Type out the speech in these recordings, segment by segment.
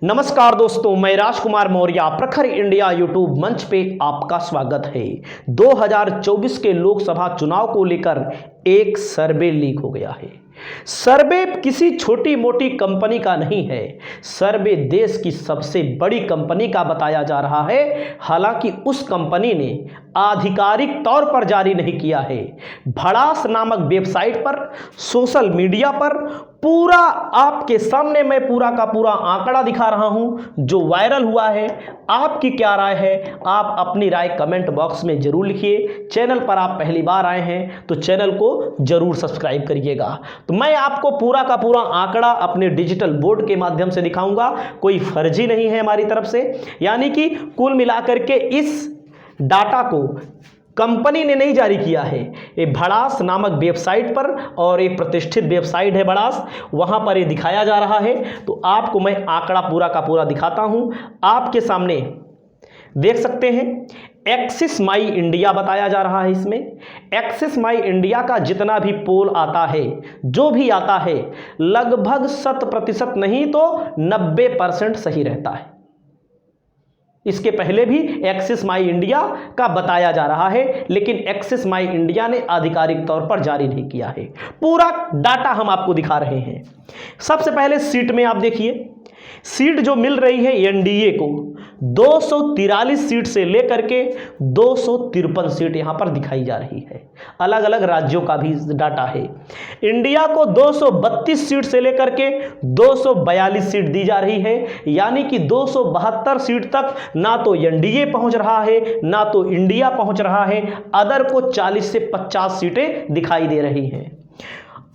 नमस्कार दोस्तों, मैं राजकुमार मौर्य प्रखर इंडिया यूट्यूब मंच पे आपका स्वागत है। 2024 के लोकसभा चुनाव को लेकर एक सर्वे लीक हो गया है। सर्वे किसी छोटी मोटी कंपनी का नहीं है, सर्वे देश की सबसे बड़ी कंपनी का बताया जा रहा है। हालांकि उस कंपनी ने आधिकारिक तौर पर जारी नहीं किया है। भड़ास नामक वेबसाइट पर, सोशल मीडिया पर पूरा आपके सामने मैं पूरा का पूरा आंकड़ा दिखा रहा हूं जो वायरल हुआ है। आपकी क्या राय है? आप अपनी राय कमेंट बॉक्स में जरूर लिखिए। चैनल पर आप पहली बार आए हैं तो चैनल को जरूर सब्सक्राइब करिएगा। तो मैं आपको पूरा का पूरा आंकड़ा अपने डिजिटल बोर्ड के माध्यम से दिखाऊंगा, कोई फर्जी नहीं है हमारी तरफ से। यानी कि कुल मिलाकर के इस डाटा को कंपनी ने नहीं जारी किया है, ये भड़ास नामक वेबसाइट पर, और एक प्रतिष्ठित वेबसाइट है भड़ास, वहां पर ये दिखाया जा रहा है। तो आपको मैं आंकड़ा पूरा का पूरा दिखाता हूं, आपके सामने देख सकते हैं। एक्सिस माई इंडिया बताया जा रहा है। इसमें एक्सिस माई इंडिया का जितना भी पोल आता है, जो भी आता है, लगभग 100% नहीं तो 90% सही रहता है। इसके पहले भी एक्सिस माई इंडिया का बताया जा रहा है, लेकिन एक्सिस माई इंडिया ने आधिकारिक तौर पर जारी नहीं किया है। पूरा डाटा हम आपको दिखा रहे हैं। सबसे पहले सीट में आप देखिए, सीट जो मिल रही है एनडीए को 243 सीट से लेकर के 253 सीट यहां पर दिखाई जा रही है। अलग अलग राज्यों का भी डाटा है। इंडिया को 232 सीट से लेकर के 242 सीट दी जा रही है, यानी कि 272 सीट तक ना तो एनडीए पहुंच रहा है ना तो इंडिया पहुंच रहा है। अदर को 40 से 50 सीटें दिखाई दे रही हैं।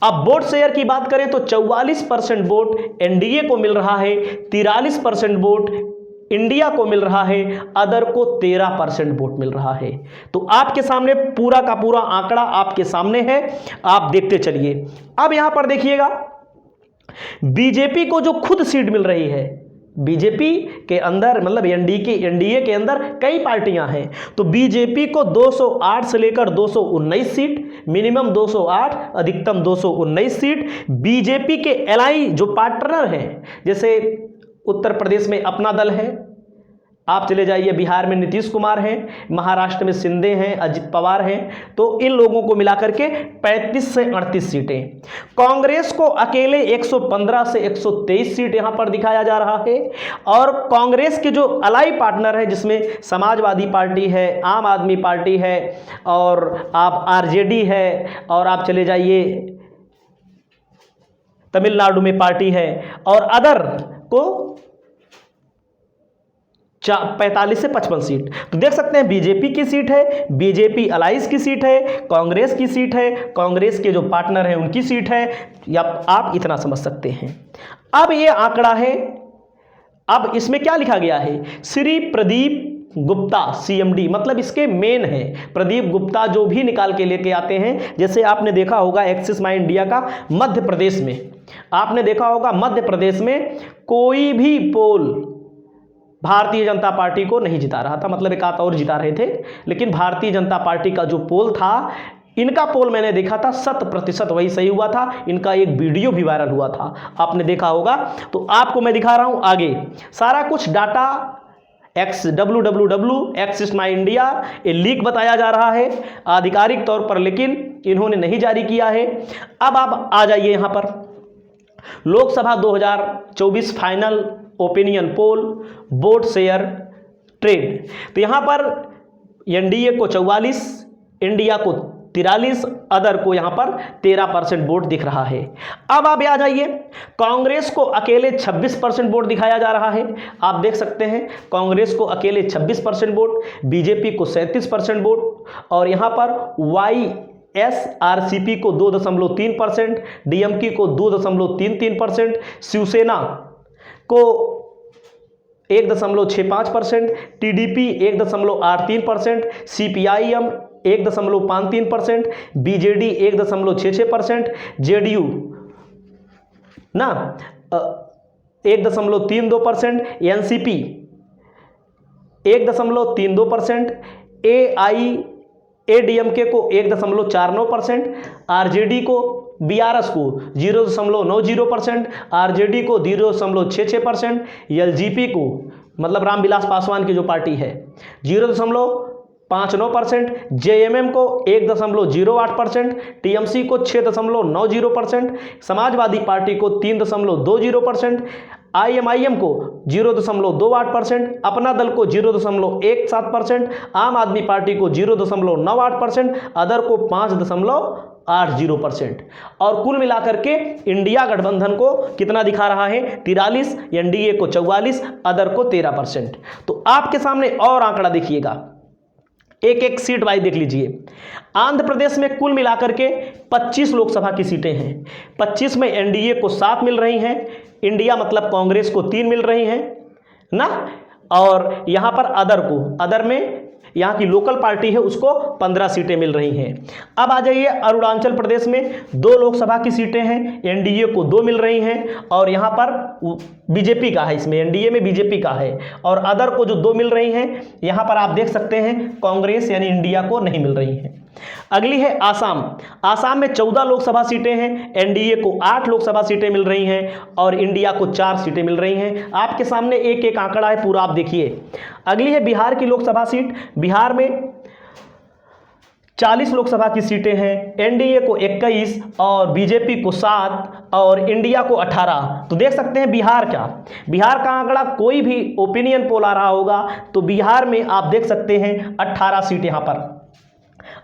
अब वोट शेयर की बात करें तो 44% वोट एनडीए को मिल रहा है, 43% वोट इंडिया को मिल रहा है, अदर को 13% वोट मिल रहा है। तो आपके सामने पूरा का पूरा आंकड़ा आपके सामने है, आप देखते चलिए। अब यहां पर देखिएगा, बीजेपी को जो खुद सीट मिल रही है, बीजेपी के अंदर मतलब एनडीए के अंदर कई पार्टियां हैं, तो बीजेपी को 208 से लेकर 219 सीट, मिनिमम 208, अधिकतम 219 सीट। बीजेपी के एलाई जो पार्टनर हैं, जैसे उत्तर प्रदेश में अपना दल है, आप चले जाइए, बिहार में नीतीश कुमार हैं, महाराष्ट्र में शिंदे हैं, अजित पवार हैं, तो इन लोगों को मिलाकर के 35 से 38 सीटें। कांग्रेस को अकेले 115 से 123 सीट यहां पर दिखाया जा रहा है। और कांग्रेस के जो अलाई पार्टनर है, जिसमें समाजवादी पार्टी है, आम आदमी पार्टी है, और आप आरजेडी है, और आप चले जाइए तमिलनाडु में पार्टी है, और अदर को 45 से 55 सीट। तो देख सकते हैं बीजेपी की सीट है, बीजेपी अलाइंस की सीट है, कांग्रेस की सीट है, कांग्रेस के जो पार्टनर हैं उनकी सीट है, या आप इतना समझ सकते हैं। अब ये आंकड़ा है। अब इसमें क्या लिखा गया है? श्री प्रदीप गुप्ता सीएमडी, मतलब इसके मेन है प्रदीप गुप्ता, जो भी निकाल के लेके आते हैं। जैसे आपने देखा होगा एक्सिस माई इंडिया का मध्य प्रदेश में, आपने देखा होगा मध्य प्रदेश में कोई भी पोल भारतीय जनता पार्टी को नहीं जिता रहा था, मतलब एक आध और जिता रहे थे, लेकिन भारतीय जनता पार्टी का जो पोल था, इनका पोल मैंने देखा था 100% वही सही हुआ था। इनका एक वीडियो भी वायरल हुआ था, आपने देखा होगा। तो आपको मैं दिखा रहा हूं आगे सारा कुछ डाटा। www एक्सिस माई इंडिया, ये लीक बताया जा रहा है आधिकारिक तौर पर, लेकिन इन्होंने नहीं जारी किया है। अब आप आ जाइए यहां पर, Lok Sabha 2024 final opinion poll, vote share trend. तो यहां पर एनडीए को 44, इंडिया को 43, अदर को यहां पर 13% वोट दिख रहा है। अब आप आ जाइए, कांग्रेस को अकेले 26% वोट दिखाया जा रहा है। आप देख सकते हैं कांग्रेस को अकेले 26% वोट, बीजेपी को 37% वोट, और यहां पर YSRCP को 2.3%, डीएमके को 2.33%, शिवसेना को 1.65%, टीडीपी 1.83%, CPIM 1.53%, बीजेडी 1.66%, जेडीयू ना 1.32%, एनसीपी 1.32%, एआईएडीएमके को 1.49%, आरजेडी को बीआरएस को 0.90%, आरजेडी को 0.66%, एलजेपी को मतलब रामविलास पासवान की जो पार्टी है 0.59%, जेएमएम को 1.08%, टीएमसी को 6.90%, समाजवादी पार्टी को 3.20%, आईएमआईएम को 0.28%, अपना दल को 0.17%, आम आदमी पार्टी को 0.98%, अदर को 5.80%। और कुल मिलाकर के इंडिया गठबंधन को कितना दिखा रहा है 43, एनडीए को 44, अदर को 13%। तो आपके सामने और आंकड़ा देखिएगा, एक एक सीट वाइज देख लीजिए। आंध्र प्रदेश में कुल मिलाकर के 25 लोकसभा की सीटें हैं। 25 में एनडीए को 7 मिल रही हैं, इंडिया मतलब कांग्रेस को 3 मिल रही हैं ना, और यहां पर अदर में यहाँ की लोकल पार्टी है उसको 15 सीटें मिल रही हैं। अब आ जाइए अरुणाचल प्रदेश में 2 लोकसभा की सीटें हैं, एनडीए को 2 मिल रही हैं और यहाँ पर बीजेपी का है, इसमें एनडीए में बीजेपी का है, और अदर को जो 2 मिल रही हैं यहाँ पर आप देख सकते हैं कांग्रेस यानी इंडिया को नहीं मिल रही हैं। अगली है आसाम। आसाम में 14 लोकसभा सीटें हैं, एनडीए को 8 लोकसभा सीटें मिल रही हैं और इंडिया को 4 सीटें मिल रही हैं। आपके सामने एक एक आंकड़ा है पूरा, आप देखिए। अगली है बिहार की लोकसभा सीट। बिहार में 40 लोकसभा की सीटें हैं, एनडीए को 21 और बीजेपी को 7 और इंडिया को 18। तो देख सकते हैं बिहार का आंकड़ा, कोई भी ओपिनियन पोल आ रहा होगा तो बिहार में आप देख सकते हैं 18 सीट यहाँ पर।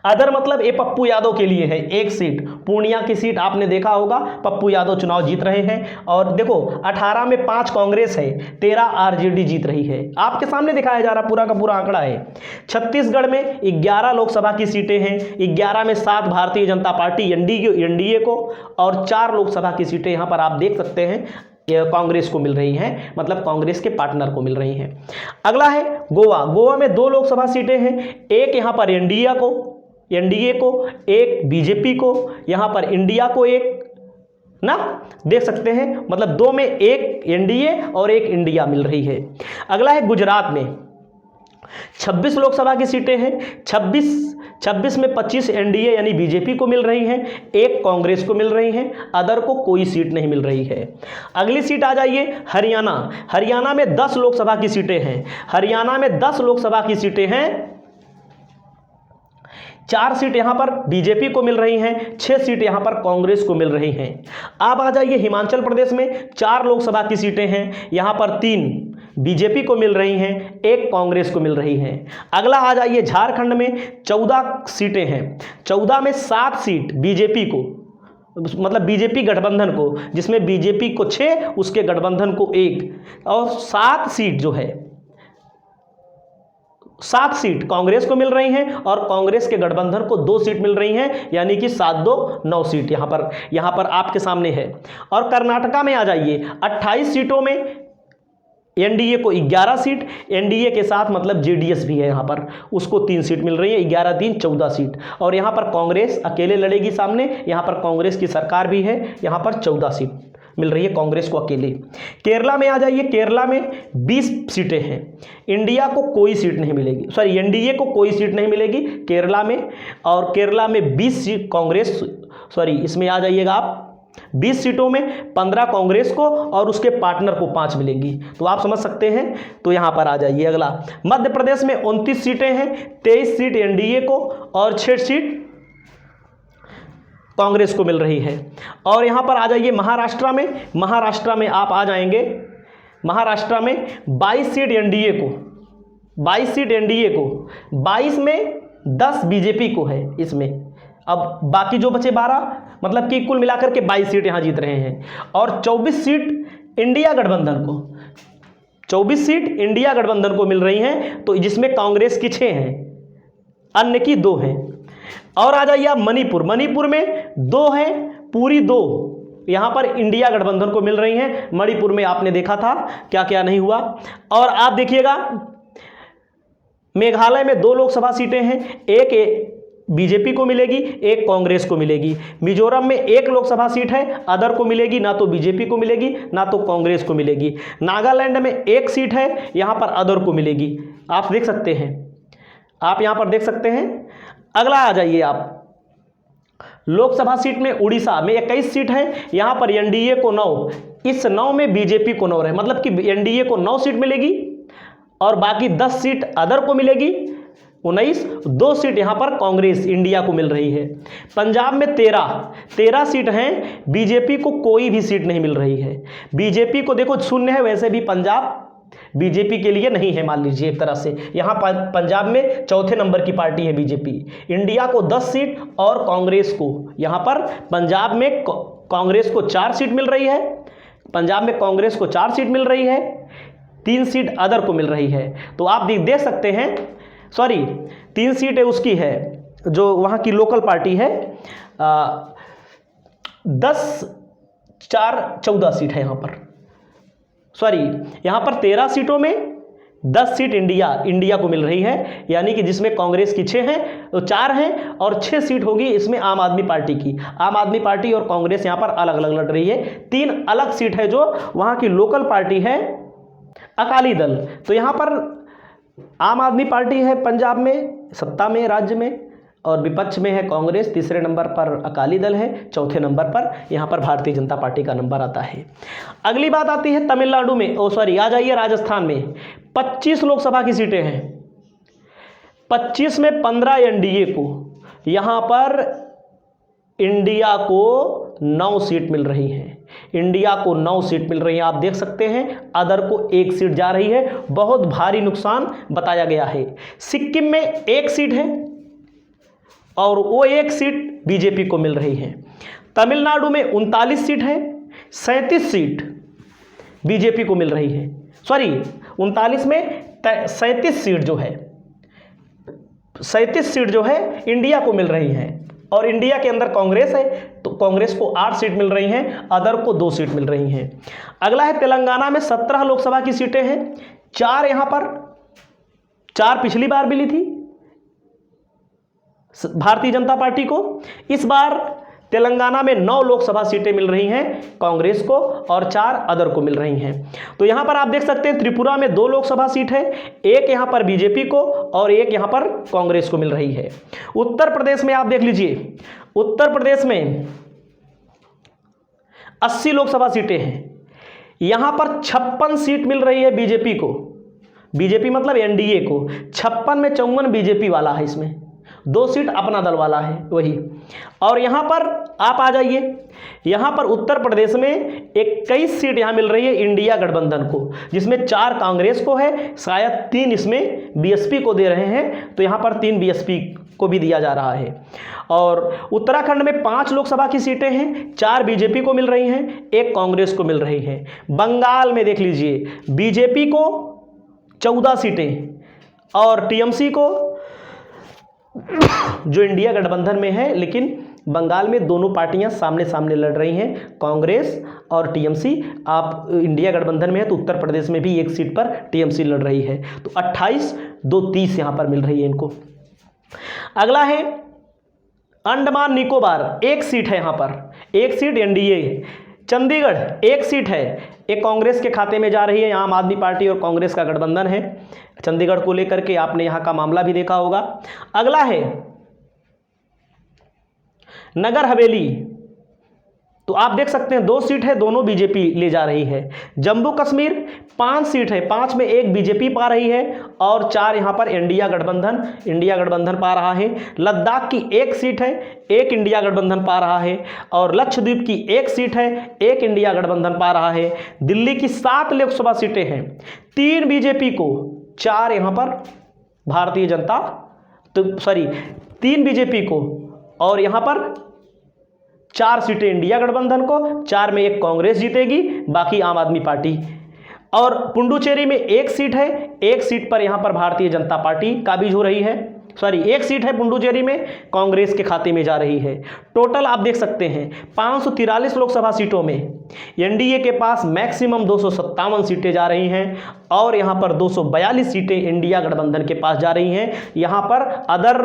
अदर मतलब ये पप्पू यादव के लिए है, 1 सीट। पूर्णिया की सीट आपने देखा होगा, पप्पू यादव चुनाव जीत रहे हैं। और देखो 18 में 5 कांग्रेस है, 13 आरजेडी जीत रही है। आपके सामने दिखाया जा रहा पूरा का पूरा आंकड़ा है। छत्तीसगढ़ में 11 लोकसभा की सीटें हैं, 11 में 7 भारतीय जनता पार्टी एनडीए को और 4 लोकसभा की सीटें यहाँ पर आप देख सकते हैं कांग्रेस को मिल रही हैं, मतलब कांग्रेस के पार्टनर को मिल रही हैं। अगला है गोवा में 2 लोकसभा सीटें हैं, एक यहाँ पर एनडीए को, एक बीजेपी को, यहाँ पर इंडिया को 1 ना, देख सकते हैं मतलब 2 में 1 एनडीए और 1 इंडिया मिल रही है। अगला है गुजरात में 26 लोकसभा की सीटें हैं, 26 में 25 एनडीए यानी बीजेपी को मिल रही हैं, 1 कांग्रेस को मिल रही हैं, अदर को कोई सीट नहीं मिल रही है। अगली सीट आ जाइए हरियाणा में 10 लोकसभा की सीटें हैं। हरियाणा में 10 लोकसभा की सीटें हैं, 4 सीट यहां पर बीजेपी को मिल रही हैं, 6 सीट यहां पर कांग्रेस को मिल रही हैं। आप आ जाइए हिमाचल प्रदेश में 4 लोकसभा की सीटें हैं, यहां पर 3 बीजेपी को मिल रही हैं, 1 कांग्रेस को मिल रही हैं। अगला आ जाइए झारखंड में 14 सीटें हैं, 14 में 7 सीट बीजेपी को, मतलब बीजेपी गठबंधन को, जिसमें बीजेपी को 6 उसके गठबंधन को 1 और 7 सीट जो है 7 सीट कांग्रेस को मिल रही हैं और कांग्रेस के गठबंधन को 2 सीट मिल रही हैं, यानी कि 7-2 9 सीट यहां पर आपके सामने है। और कर्नाटका में आ जाइए 28 सीटों में एनडीए को 11 सीट, एनडीए के साथ मतलब जेडीएस भी है यहां पर, उसको 3 सीट मिल रही है, 11-3 14 सीट। और यहां पर कांग्रेस अकेले लड़ेगी सामने, यहां पर कांग्रेस की सरकार भी है, यहां पर 14 सीट मिल रही है कांग्रेस को अकेले। केरला में आ जाइए, केरला में 20 सीटें हैं, इंडिया को कोई सीट नहीं मिलेगी, सॉरी एनडीए को कोई सीट नहीं मिलेगी केरला में, और केरला में 20 सीट कांग्रेस, सॉरी इसमें आ जाइएगा आप 20 सीटों में 15 कांग्रेस को और उसके पार्टनर को 5 मिलेंगी। तो आप समझ सकते हैं। तो यहां पर आ जाइए अगला, मध्य प्रदेश में 29 सीटें हैं, 23 सीट एनडीए को और 6 सीट कांग्रेस को मिल रही है। और यहां पर आ जाइए महाराष्ट्र में आप आ जाएंगे, महाराष्ट्र में 22 सीट एनडीए को, 22 में 10 बीजेपी को है इसमें। अब बाकी जो बचे 12, मतलब कि कुल मिलाकर के 22 सीट यहां जीत रहे हैं। और 24 सीट इंडिया गठबंधन को, 24 सीट इंडिया गठबंधन को मिल रही हैं, तो जिसमें कांग्रेस की 6 हैं, अन्य की 2 हैं। और आ जाइए आप मणिपुर में 2 हैं, पूरी 2 यहां पर इंडिया गठबंधन को मिल रही हैं। मणिपुर में आपने देखा था क्या क्या नहीं हुआ। और आप देखिएगा मेघालय में 2 लोकसभा सीटें हैं, एक बीजेपी को मिलेगी, एक कांग्रेस को मिलेगी। मिजोरम में 1 लोकसभा सीट है, अदर को मिलेगी, ना तो बीजेपी को मिलेगी ना तो कांग्रेस को मिलेगी। नागालैंड में 1 सीट है, यहां पर अदर को मिलेगी। आप देख सकते हैं, आप यहां पर देख सकते हैं। अगला आ जाइए आप लोकसभा सीट में उड़ीसा में 21 सीट है, यहां पर एनडीए को 9, इस 9 में बीजेपी को 9 रहे, मतलब कि एनडीए को 9 सीट मिलेगी और बाकी 10 सीट अदर को मिलेगी 19, 2 सीट यहां पर कांग्रेस इंडिया को मिल रही है। पंजाब में 13 सीट हैं, बीजेपी को कोई भी सीट नहीं मिल रही है। बीजेपी को देखो शून्य है, वैसे भी पंजाब बीजेपी के लिए नहीं है, मान लीजिए एक तरह से। यहाँ पंजाब में चौथे नंबर की पार्टी है बीजेपी। इंडिया को 10 सीट और कांग्रेस को, यहाँ पर पंजाब में कांग्रेस को 4 सीट मिल रही है, पंजाब में कांग्रेस को 4 सीट मिल रही है, 3 सीट अदर को मिल रही है। तो आप देख सकते हैं, सॉरी 3 सीट है उसकी है जो वहाँ की लोकल पार्टी है, 10, 4, 14 सीट है यहाँ पर, सॉरी यहाँ पर 13 सीटों में 10 सीट इंडिया को मिल रही है, यानी कि जिसमें कांग्रेस की 6 हैं तो 4 हैं और 6 सीट होगी इसमें आम आदमी पार्टी की। आम आदमी पार्टी और कांग्रेस यहाँ पर अलग अलग लड़ रही है। 3 अलग सीट है जो वहाँ की लोकल पार्टी है अकाली दल। तो यहाँ पर आम आदमी पार्टी है पंजाब में सत्ता में, राज्य में, और विपक्ष में है कांग्रेस, तीसरे नंबर पर अकाली दल है, चौथे नंबर पर यहाँ पर भारतीय जनता पार्टी का नंबर आता है। अगली बात आती है तमिलनाडु में, आ जाइए राजस्थान में 25 लोकसभा की सीटें हैं, 25 में 15 एनडीए को, यहाँ पर इंडिया को 9 सीट मिल रही है, इंडिया को 9 सीट मिल रही है। आप देख सकते हैं अदर को 1 सीट जा रही है, बहुत भारी नुकसान बताया गया है। सिक्किम में 1 सीट है और वो 1 सीट बीजेपी को मिल रही है। तमिलनाडु में 39 सीट है, 37 सीट बीजेपी को मिल रही है, सॉरी 39 में 37 सीट जो है, 37 सीट जो है इंडिया को मिल रही है और इंडिया के अंदर कांग्रेस है तो कांग्रेस को 8 सीट मिल रही हैं, अदर को 2 सीट मिल रही हैं। अगला है तेलंगाना में 17 लोकसभा की सीटें हैं, 4 यहाँ पर, 4 पिछली बार मिली थी भारतीय जनता पार्टी को। इस बार तेलंगाना में 9 लोकसभा सीटें मिल रही हैं कांग्रेस को और 4 अदर को मिल रही हैं। तो यहां पर आप देख सकते हैं त्रिपुरा में 2 लोकसभा सीट है, 1 यहां पर बीजेपी को और 1 यहां पर कांग्रेस को मिल रही है। उत्तर प्रदेश में आप देख लीजिए, उत्तर प्रदेश में 80 लोकसभा सीटें हैं, यहां पर 56 सीट मिल रही है बीजेपी को, बीजेपी मतलब एनडीए को, 56 में 54 बीजेपी वाला है, इसमें 2 सीट अपना दल वाला है वही। और यहाँ पर आप आ जाइए, यहाँ पर उत्तर प्रदेश में 21 सीट यहाँ मिल रही है इंडिया गठबंधन को, जिसमें 4 कांग्रेस को है, शायद 3 इसमें बीएसपी को दे रहे हैं, तो यहाँ पर 3 बीएसपी को भी दिया जा रहा है। और उत्तराखंड में 5 लोकसभा की सीटें हैं, 4 बीजेपी को मिल रही हैं, 1 कांग्रेस को मिल रही है। बंगाल में देख लीजिए, बीजेपी को 14 सीटें और टीएमसी को, जो इंडिया गठबंधन में है, लेकिन बंगाल में दोनों पार्टियां सामने सामने लड़ रही हैं, कांग्रेस और टीएमसी। आप इंडिया गठबंधन में है तो उत्तर प्रदेश में भी 1 सीट पर टीएमसी लड़ रही है, तो 28, 2, 30 यहां पर मिल रही है इनको। अगला है अंडमान निकोबार, 1 सीट है, यहां पर 1 सीट एनडीए। चंडीगढ़ 1 सीट है, एक कांग्रेस के खाते में जा रही है, आम आदमी पार्टी और कांग्रेस का गठबंधन है चंडीगढ़ को लेकर के, आपने यहां का मामला भी देखा होगा। अगला है नगर हवेली, तो आप देख सकते हैं 2 सीट है, दोनों बीजेपी ले जा रही है। जम्मू कश्मीर 5 सीट है, 5 में 1 बीजेपी पा रही है और 4 यहां पर इंडिया गठबंधन पा रहा है। लद्दाख की 1 सीट है, 1 इंडिया गठबंधन पा रहा है। और लक्षद्वीप की 1 सीट है, 1 इंडिया गठबंधन पा रहा है। दिल्ली की 7 लोकसभा सीटें हैं, 3 बीजेपी को, 4 यहां पर भारतीय जनता, तो सॉरी 3 बीजेपी को और यहां पर 4 सीटें इंडिया गठबंधन को, 4 में 1 कांग्रेस जीतेगी, बाकी आम आदमी पार्टी। और पुडुचेरी में 1 सीट है, 1 सीट पर यहां पर भारतीय जनता पार्टी काबिज हो रही है, सॉरी 1 सीट है पुडुचेरी में, कांग्रेस के खाते में जा रही है। टोटल आप देख सकते हैं 543 लोकसभा सीटों में एनडीए के पास मैक्सिमम 257 सीटें जा रही हैं और यहां पर 242 सीटें इंडिया गठबंधन के पास जा रही हैं। यहां पर अदर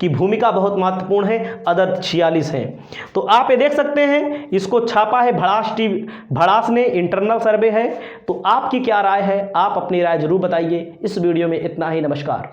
की भूमिका बहुत महत्वपूर्ण है, अदर 46 हैं। तो आप ये देख सकते हैं, इसको छापा है भड़ास ने, इंटरनल सर्वे है। तो आपकी क्या राय है, आप अपनी राय जरूर बताइए। इस वीडियो में इतना ही, नमस्कार।